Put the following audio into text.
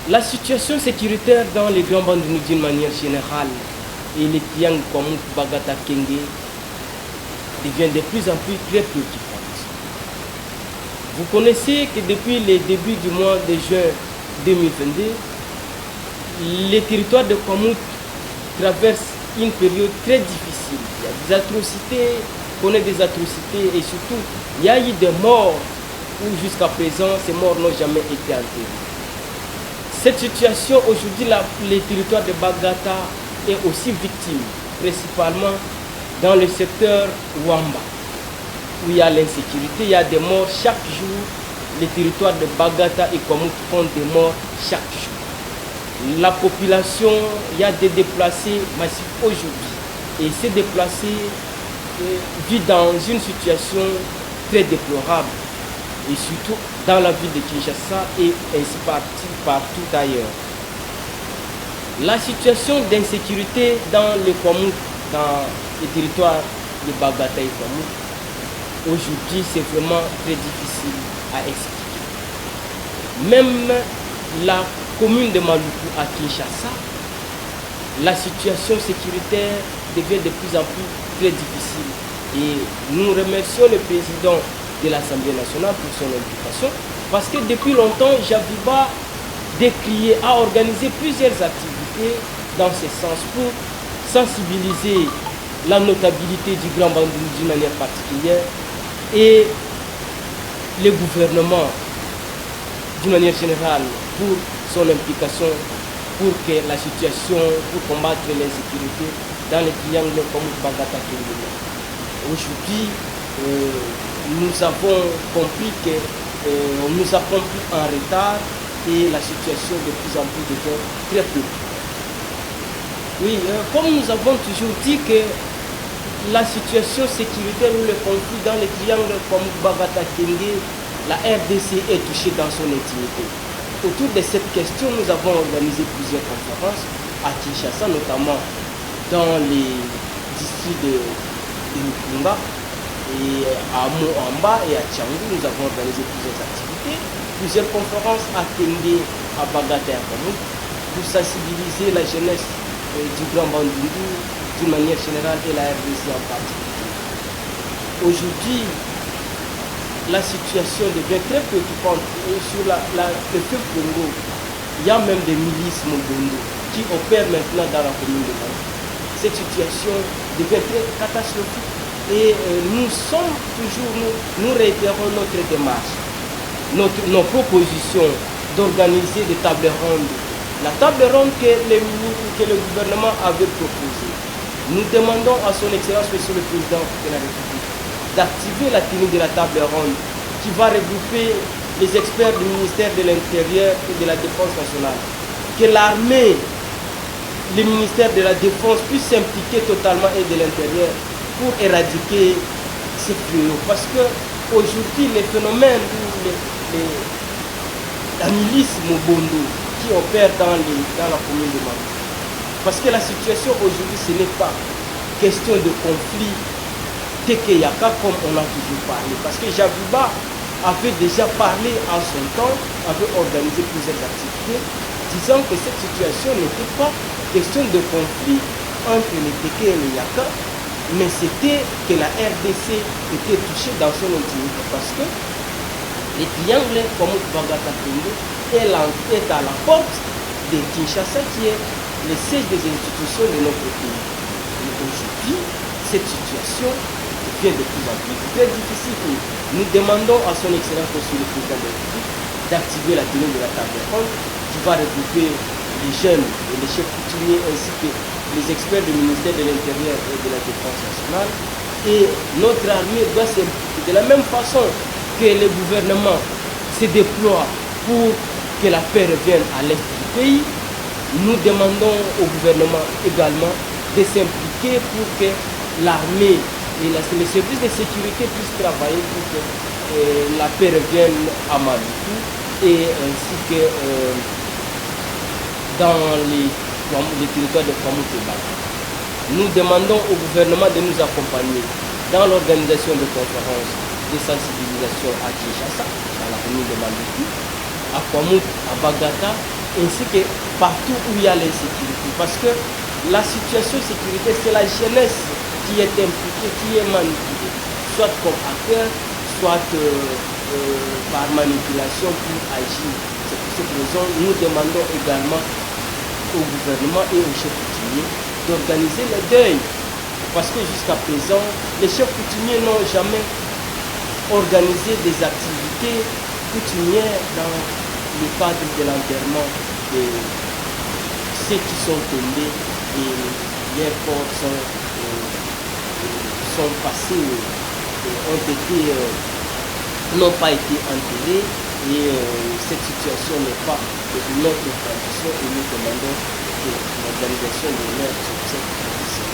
La situation sécuritaire dans les grands Bandundu d'une manière générale et les triangles comme Bagata Kenge devient de plus en plus très préoccupante. Vous connaissez que depuis le début du mois de juin 2022, les territoires de Kwamout traversent une période très difficile. Il y a des atrocités, on connaît des atrocités et surtout il y a eu des morts où jusqu'à présent ces morts n'ont jamais été enterrés. Cette situation aujourd'hui, les territoires de Bagata est aussi victime, principalement dans le secteur Wamba, où il y a l'insécurité, il y a des morts chaque jour. Les territoires de Bagata et Kwamout font des morts chaque jour. La population, il y a des déplacés massifs aujourd'hui. Et ces déplacés vivent dans une situation très déplorable. Et surtout dans la ville de Kinshasa et ainsi partout ailleurs. La situation d'insécurité dans les Kwamout, dans les territoires de Bagata et Kwamout, aujourd'hui c'est vraiment très difficile à expliquer. Même la commune de Maluku à Kinshasa, la situation sécuritaire devient de plus en plus très difficile. Et nous remercions le président de l'Assemblée nationale pour son implication, parce que depuis longtemps, Javiba a organisé plusieurs activités dans ce sens pour sensibiliser la notabilité du Grand Bandundu d'une manière particulière et le gouvernement d'une manière générale pour son implication pour que la situation, pour combattre l'insécurité dans les triangles comme Bagata Kenge. Aujourd'hui, nous avons compris que nous avons pris en retard et la situation de plus en plus devient très préoccupante. Oui, comme nous avons toujours dit que la situation sécuritaire ou le conflit dans les triangles comme Bagata Kenge, la RDC est touchée dans son intimité. Autour de cette question, nous avons organisé plusieurs conférences à Kinshasa, notamment dans les districts de Mukumba, et à Moamba et à Tchangou, nous avons organisé plusieurs activités, plusieurs conférences à Kenge, à Bagata et à Kwamout, pour sensibiliser la jeunesse du Grand Bandundu d'une manière générale et la RDC en particulier. Aujourd'hui, la situation devient très préoccupante et sur le fleuve Congo, il y a même des milices Mobondo qui opèrent maintenant dans la commune de Mali. Cette situation devient très catastrophique. Et nous sommes toujours, nous réitérons notre démarche, nos propositions d'organiser des tables rondes. La table ronde que le gouvernement avait proposée, nous demandons à son Excellence Monsieur le Président de la République d'activer la tenue de la table ronde qui va regrouper les experts du ministère de l'Intérieur et de la Défense nationale. Que l'armée, le ministère de la Défense puisse s'impliquer totalement et de l'Intérieur pour éradiquer ce fléau. Parce qu'aujourd'hui, les phénomènes ou la milice Mobondo qui opère dans la commune de Mali. Parce que la situation aujourd'hui, ce n'est pas question de conflit Tekeyaka comme on a toujours parlé. Parce que Javiba avait déjà parlé en son temps, avait organisé plusieurs activités, disant que cette situation n'était pas question de conflit entre les Teke et les Yaka, mais c'était que la RDC était touchée dans son intimité parce que les triangles comme Bagata Kenge est à la porte de Kinshasa qui est le siège des institutions de notre pays. Et aujourd'hui, cette situation devient de plus en plus très difficile. Nous demandons à son Excellence Monsieur le Président de la République d'activer la tenue de la table ronde qui va regrouper les jeunes et les chefs coutumiers ainsi que les experts du ministère de l'Intérieur et de la Défense nationale. Et notre armée doit s'impliquer de la même façon que le gouvernement se déploie pour que la paix revienne à l'est du pays. Nous demandons au gouvernement également de s'impliquer pour que l'armée et les services de sécurité puissent travailler pour que la paix revienne à Maluku et ainsi que dans les territoires de Kwamout et Bagata. Nous demandons au gouvernement de nous accompagner dans l'organisation de conférences de sensibilisation à Kinshasa, dans la commune de Maluku, à Kwamout, à Bagata ainsi que partout où il y a l'insécurité. Parce que la situation sécuritaire, c'est la jeunesse qui est impliquée, qui est manipulée, soit comme acteur, soit par manipulation pour agir. C'est pour cette raison nous demandons également au gouvernement et aux chefs coutumiers d'organiser le deuil. Parce que jusqu'à présent, les chefs coutumiers n'ont jamais organisé des activités coutumières dans le cadre de l'enterrement de ceux qui sont tombés et les corps sont passés, n'ont pas été enterrés et cette situation n'est pas de notre condition et nous demandons que l'organisation de l'heure sur cette condition.